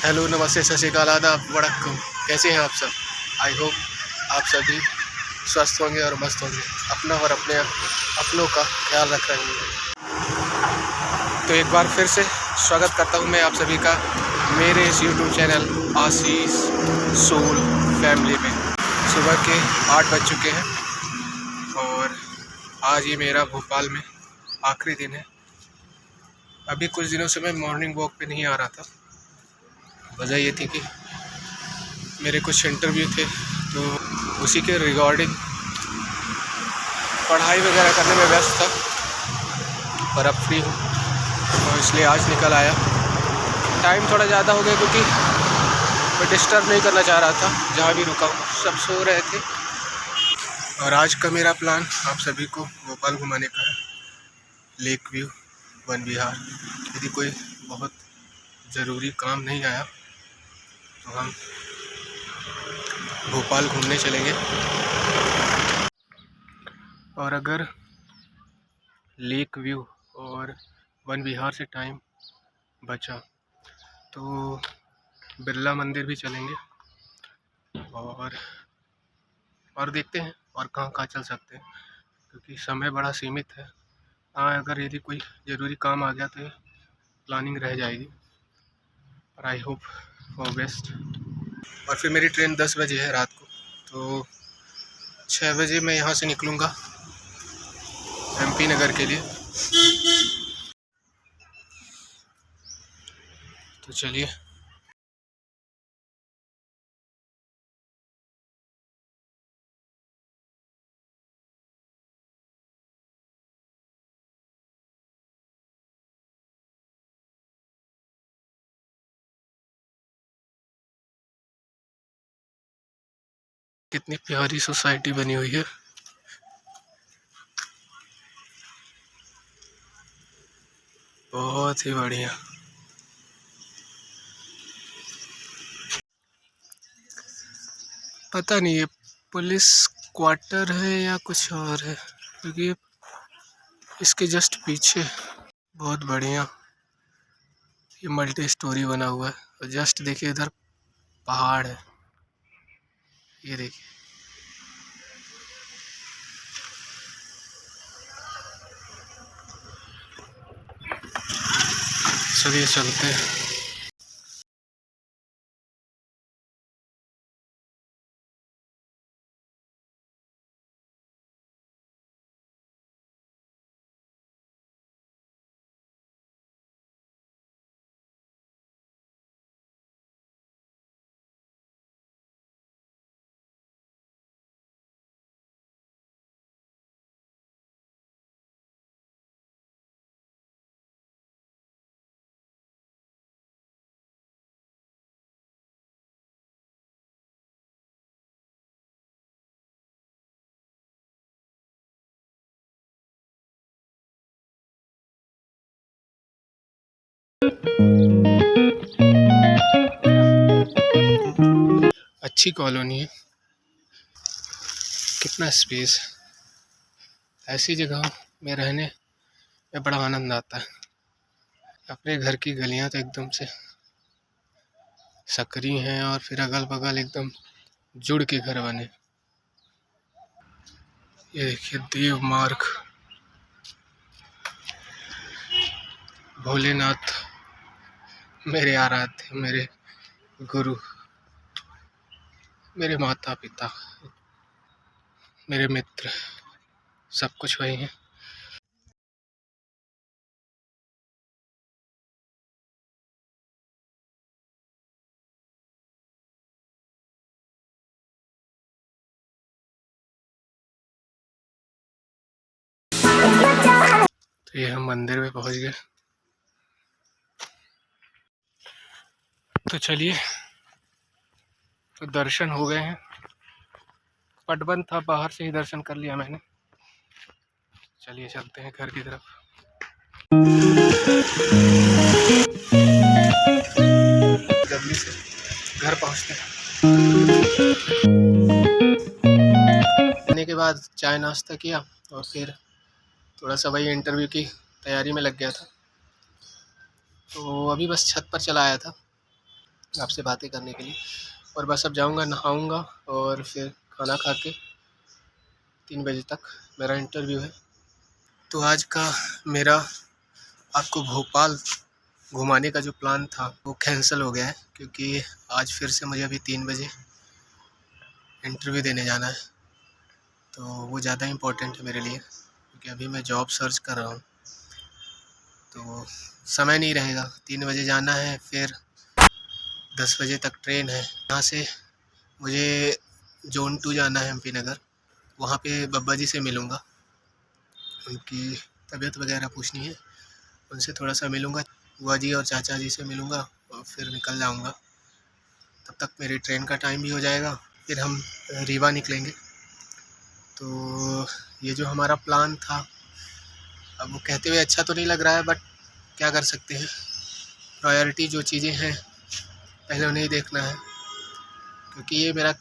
Hello, नमस्ते, सत श्रीकाल, आदाब, वड़क्कम। कैसे हैं आप सब? आई होप आप सभी स्वस्थ होंगे और मस्त होंगे, अपना और अपनों का ख्याल रख रहे होंगे। तो एक बार फिर से स्वागत करता हूं मैं आप सभी का मेरे इस यूट्यूब चैनल आशीष सोल फैमिली में। सुबह के 8 बज चुके हैं और आज ये मेरा भोपाल में आखिरी दिन है। अभी कुछ दिनों से मैं मॉर्निंग वॉक पे नहीं आ रहा था। वजह ये थी कि मेरे कुछ इंटरव्यू थे, तो उसी के रिगार्डिंग पढ़ाई वगैरह करने में व्यस्त था, पर अब फ्री हूँ तो इसलिए आज निकल आया। टाइम थोड़ा ज़्यादा हो गया क्योंकि मैं डिस्टर्ब नहीं करना चाह रहा था। जहाँ भी रुका हूँ सब सो रहे थे और आज का मेरा प्लान आप सभी को भोपाल घुमाने का है। लेक व्यू, वन विहार। यदि कोई बहुत ज़रूरी काम नहीं आया तो हम भोपाल घूमने चलेंगे। और अगर लेक व्यू और वन विहार से टाइम बचा तो बिरला मंदिर भी चलेंगे और देखते हैं और कहाँ चल सकते हैं, क्योंकि समय बड़ा सीमित है। हाँ, अगर यदि कोई ज़रूरी काम आ गया तो प्लानिंग रह जाएगी, पर आई होप फॉर बेस्ट। और फिर मेरी ट्रेन 10 बजे है रात को, तो 6 बजे मैं यहाँ से निकलूँगा MP नगर के लिए। तो चलिए, कितनी प्यारी सोसाइटी बनी हुई है। बहुत ही बढ़िया। पता नहीं ये पुलिस क्वार्टर है या कुछ और है, क्योंकि इसके जस्ट पीछे बहुत बढ़िया ये मल्टी स्टोरी बना हुआ है। और जस्ट देखिए इधर पहाड़ है, ये देखिए। चलिए चलते हैं। अच्छी कॉलोनी है, कितना स्पेस। ऐसी जगह में रहने में बड़ा आनंद आता है। अपने घर की गलियां तो एकदम से सकरी हैं और फिर अगल बगल एकदम जुड़ के घर बने। ये देखिए देव मार्ग, भोलेनाथ मेरे आराध्य, मेरे गुरु, मेरे माता पिता, मेरे मित्र, सब कुछ वही है। तो ये हम मंदिर में पहुंच गए। तो चलिए, तो दर्शन हो गए हैं। पट बंद था, बाहर से ही दर्शन कर लिया मैंने। चलिए चलते हैं घर की तरफ। जल्दी से घर पहुंचते हैं। आने के बाद चाय नाश्ता किया और फिर थोड़ा सा वही इंटरव्यू की तैयारी में लग गया था। तो अभी बस छत पर चला आया था। आपसे बातें करने के लिए। और बस अब जाऊंगा, नहाऊंगा और फिर खाना खा के 3 बजे तक मेरा इंटरव्यू है। तो आज का मेरा आपको भोपाल घुमाने का जो प्लान था वो कैंसिल हो गया है, क्योंकि आज फिर से मुझे अभी 3 बजे इंटरव्यू देने जाना है। तो वो ज़्यादा इम्पोर्टेंट है मेरे लिए, क्योंकि अभी मैं जॉब सर्च कर रहा हूँ, तो समय नहीं रहेगा। 3 बजे जाना है, फिर 10 बजे तक ट्रेन है। यहाँ से मुझे जोन 2 जाना है, MP नगर। वहाँ पे बब्बा जी से मिलूँगा, उनकी तबीयत वगैरह पूछनी है, उनसे थोड़ा सा मिलूँगा। बुआ जी और चाचा जी से मिलूँगा और फिर निकल जाऊँगा। तब तक मेरी ट्रेन का टाइम भी हो जाएगा, फिर हम रीवा निकलेंगे। तो ये जो हमारा प्लान था, अब वो कहते हुए अच्छा तो नहीं लग रहा है, बट क्या कर सकते हैं। प्रायोरिटी जो चीज़ें हैं पहले उन्हें ही देखना है, क्योंकि ये मेरा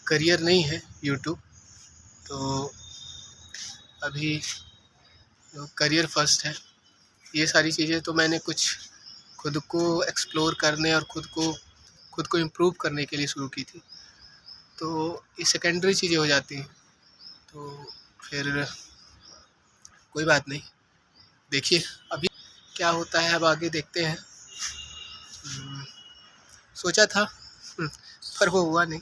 करियर नहीं है यूट्यूब। तो अभी करियर फर्स्ट है। ये सारी चीज़ें तो मैंने कुछ खुद को एक्सप्लोर करने और खुद को इम्प्रूव करने के लिए शुरू की थी, तो ये सेकेंडरी चीज़ें हो जाती हैं। तो फिर कोई बात नहीं, देखिए अभी क्या होता है, अब आगे देखते हैं। सोचा था पर वो हुआ नहीं।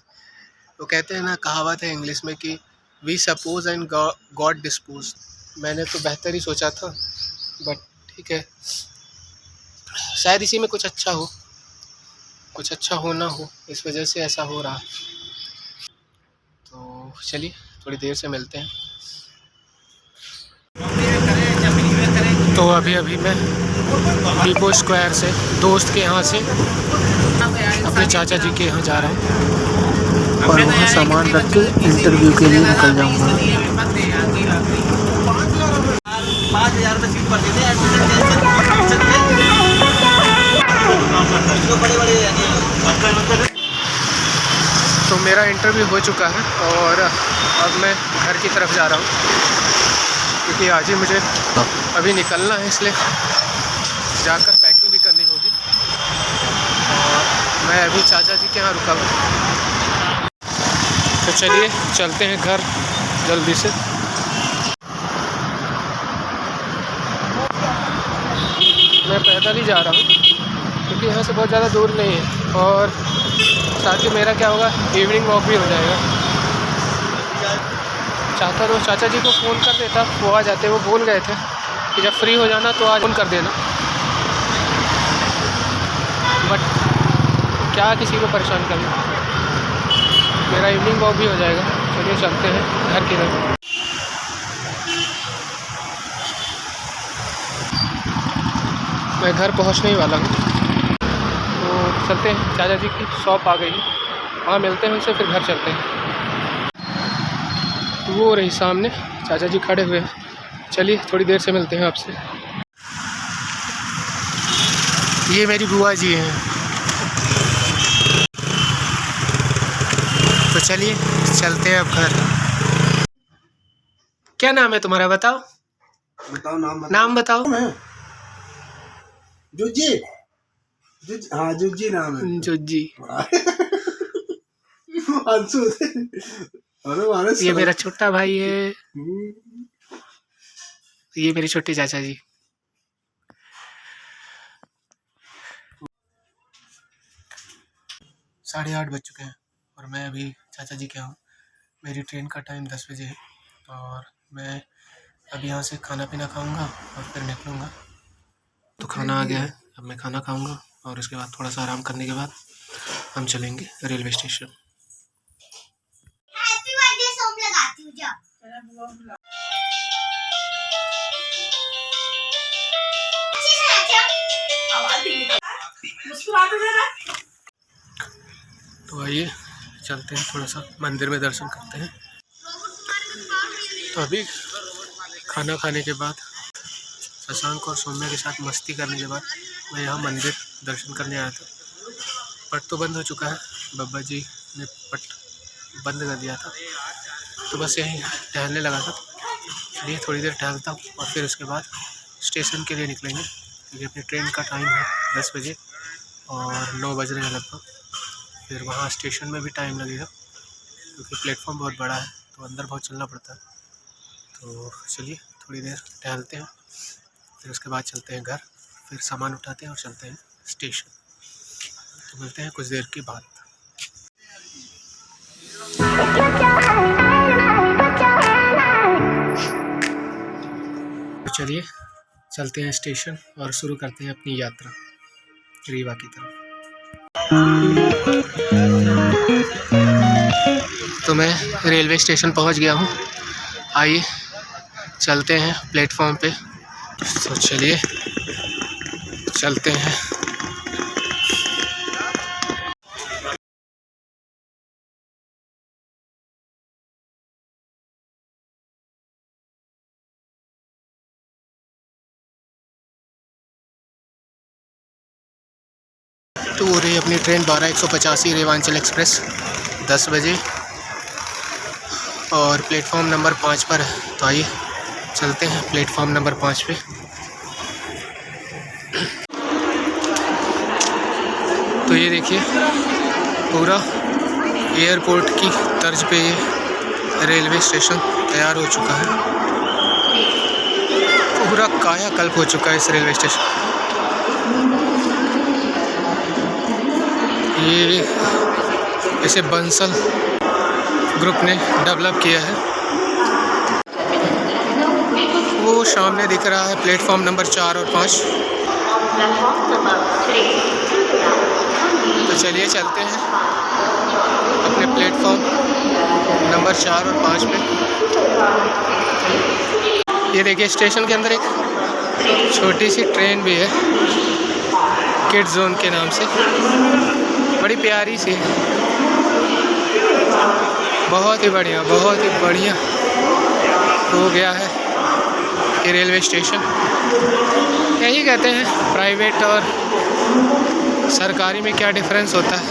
वो कहते हैं ना, कहावत है इंग्लिश में कि we suppose and God dispose. मैंने तो बेहतर ही सोचा था, बट ठीक है, शायद इसी में कुछ अच्छा हो, कुछ अच्छा होना हो, इस वजह से ऐसा हो रहा है। तो चलिए थोड़ी देर से मिलते हैं। तो अभी मैं डिपो स्क्वायर से दोस्त के यहाँ से अपने चाचा जी के यहाँ जा रहा हूँ और वहाँ सामान रख के इंटरव्यू के लिए निकल जाऊँगा। 5000 रुपये सीट पर देते हैं। तो मेरा इंटरव्यू हो चुका है और अब मैं घर की तरफ जा रहा हूँ, क्योंकि आज ही मुझे अभी निकलना है, इसलिए जाकर पैकिंग भी करनी होगी। और मैं अभी चाचा जी के यहाँ रुका हूँ। तो चलिए चलते हैं घर जल्दी से। मैं पैदल ही जा रहा हूँ, क्योंकि यहाँ से बहुत ज़्यादा दूर नहीं है, और साथ ही मेरा क्या होगा, इवनिंग वॉक भी हो जाएगा। चाहता तो चाचा जी को फ़ोन कर देता, वो आ जाते। वो बोल गए थे कि जब फ्री हो जाना तो आज फ़ोन कर देना, बट क्या किसी को परेशान करना। मेरा इवनिंग वॉक भी हो जाएगा। चलिए चलते हैं घर की तरफ। मैं घर पहुंचने ही वाला हूँ, तो चलते हैं। चाचा जी की शॉप आ गई है, वहाँ मिलते हैं उनसे, फिर घर चलते हैं। वो रही सामने चाचा जी खड़े हुए हैं। चलिए थोड़ी देर से मिलते हैं आपसे। ये मेरी बुआ जी हैं। तो चलिए चलते हैं अब घर। क्या नाम है तुम्हारा, बताओ? बताओ नाम बताओ। जुज्जी। हाँ जुज्जी नाम है। जुज्जी। अंशु। ये मेरा छोटा भाई है, ये मेरी छोटी चाचा जी। साढ़े 8 बज चुके हैं और मैं अभी चाचा जी के यहाँ। मेरी ट्रेन का टाइम 10 बजे है और मैं अभी यहाँ से खाना पीना खाऊंगा और फिर निकलूँगा। तो खाना आ गया है, अब मैं खाना खाऊंगा और उसके बाद थोड़ा सा आराम करने के बाद हम चलेंगे रेलवे स्टेशन। तो आइए चलते हैं, थोड़ा सा मंदिर में दर्शन करते हैं। तो अभी खाना खाने के बाद, शशांक और सौम्या के साथ मस्ती करने के बाद मैं यहाँ मंदिर दर्शन करने आया था। पट तो बंद हो चुका है, बब्बा जी ने पट बंद कर दिया था, तो बस यहीं टहलने लगा था। चलिए थोड़ी देर टहलता हूँ और फिर उसके बाद स्टेशन के लिए निकलेंगे, क्योंकि अपनी ट्रेन का टाइम है 10 बजे। और 9 बज रहे हैं लगभग। फिर वहाँ स्टेशन में भी टाइम लगेगा क्योंकि प्लेटफॉर्म बहुत बड़ा है, तो अंदर बहुत चलना पड़ता है। तो चलिए थोड़ी देर टहलते हैं, फिर उसके बाद चलते हैं घर, फिर सामान उठाते हैं और चलते हैं स्टेशन। तो मिलते हैं कुछ देर के बाद। तो चलिए चलते हैं स्टेशन और शुरू करते हैं अपनी यात्रा रीवा की तरफ। तो मैं रेलवे स्टेशन पहुंच गया हूं। आइए चलते हैं प्लेटफॉर्म पे। तो चलिए चलते हैं। तो हो रही अपनी ट्रेन 12:185 रेवांचल एक्सप्रेस 10 बजे और प्लेटफॉर्म नंबर 5 पर है। तो आइए चलते हैं प्लेटफॉर्म नंबर 5 पे। तो ये देखिए पूरा एयरपोर्ट की तर्ज पे ये रेलवे स्टेशन तैयार हो चुका है। पूरा कायाकल्प हो चुका है इस रेलवे स्टेशन। ये इसे बंसल ग्रुप ने डेवलप किया है। वो सामने दिख रहा है प्लेटफॉर्म नंबर 4 और 5। तो चलिए चलते हैं अपने प्लेटफॉर्म नंबर 4 और 5 पे। ये देखिए स्टेशन के अंदर एक छोटी सी ट्रेन भी है किड्स जोन के नाम से, बड़ी प्यारी सी, बहुत ही बढ़िया हो गया है ये रेलवे स्टेशन। यही कहते हैं प्राइवेट और सरकारी में क्या डिफरेंस होता है।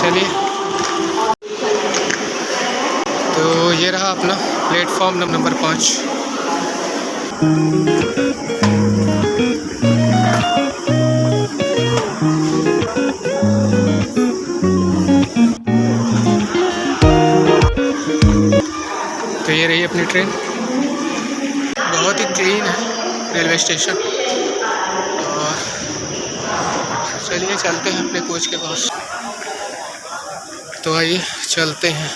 चलिए तो ये रहा अपना प्लेटफॉर्म नंबर 5। तो ये रही अपनी ट्रेन। बहुत ही क्लीन है रेलवे स्टेशन। और चलिए चलते हैं अपने कोच के पास। तो आइए चलते हैं।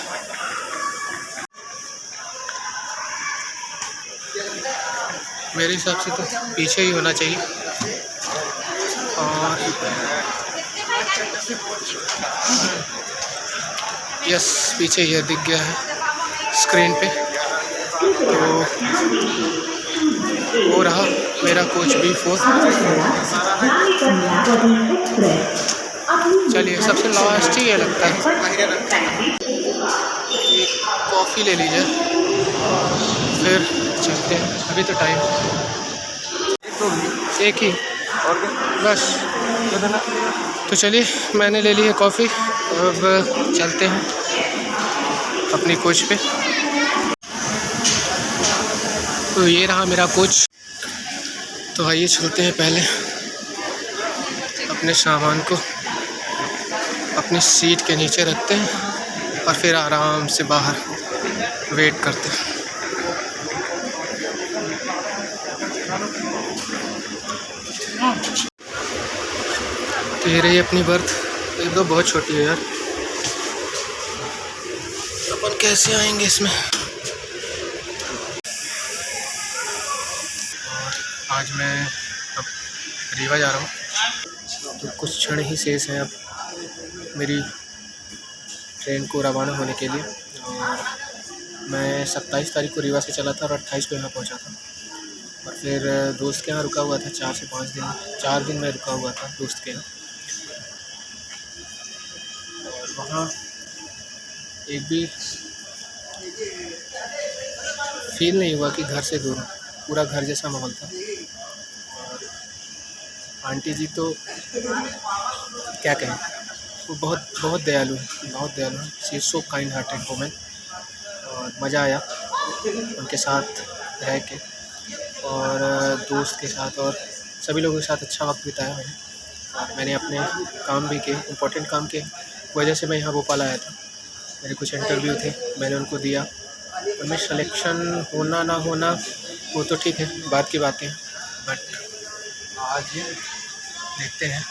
मेरे हिसाब से तो पीछे ही होना चाहिए। और यस पीछे ये दिख गया है स्क्रीन पे। तो वो रहा मेरा कोच B4। चलिए सबसे लास्ट ही ये लगता है। एक कॉफ़ी ले लीजिए फिर चलते हैं। अभी तो टाइम एक ही बस। तो चलिए मैंने ले ली है कॉफ़ी, अब चलते हैं अपनी कोच पे। तो ये रहा मेरा कोच। तो आइए चलते हैं, पहले अपने सामान को अपनी सीट के नीचे रखते हैं और फिर आराम से बाहर वेट करते हैं। तो ये रही अपनी बर्थ। एक दो बहुत छोटी है यार, अपन कैसे आएंगे इसमें। आज मैं अब रीवा जा रहा हूँ, तो कुछ क्षण ही शेष हैं अब मेरी ट्रेन को रवाना होने के लिए। और मैं 27 तारीख को रीवा से चला था और 28 को यहाँ पहुँचा था। और फिर दोस्त के यहाँ रुका हुआ था 4 से 5 दिन, 4 दिन में रुका हुआ था दोस्त के यहाँ। और वहाँ एक भी फील नहीं हुआ कि घर से दूर हूँ, पूरा घर जैसा माहौल था। और आंटी जी तो क्या कहें, वो बहुत दयालु है। She is so kind hearted woman. और मज़ा आया उनके साथ रह के और दोस्त के साथ और सभी लोगों के साथ अच्छा वक्त बिताया मैंने, और मैंने अपने काम भी किए, इम्पोर्टेंट काम के वजह से मैं यहाँ भोपाल आया था। मेरे कुछ इंटरव्यू थे, मैंने उनको दिया। उनमें सिलेक्शन होना ना होना वो तो ठीक है, बात की बातें हैं, बट आज देखते हैं।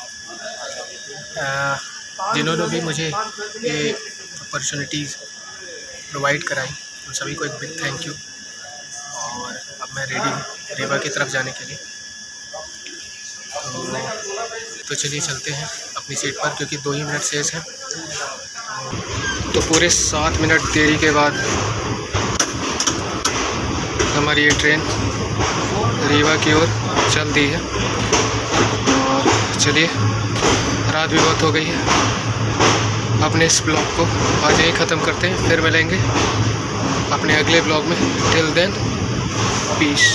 जिन्होंने भी मुझे ये अपॉर्चुनिटीज़ प्रोवाइड कराई उन सभी को एक बिग थैंक यू। और अब मैं रेडी हूँ रीवा की तरफ जाने के लिए। तो चलिए चलते हैं अपनी सीट पर, क्योंकि 2 ही मिनट शेष हैं। तो पूरे 7 मिनट देरी के बाद हमारी ये ट्रेन रीवा की ओर चल दी है। और चलिए, रात भी बहुत हो गई है। अपने इस ब्लॉग को आज यहीं ख़त्म करते हैं, फिर मिलेंगे अपने अगले ब्लॉग में। Till then, piece.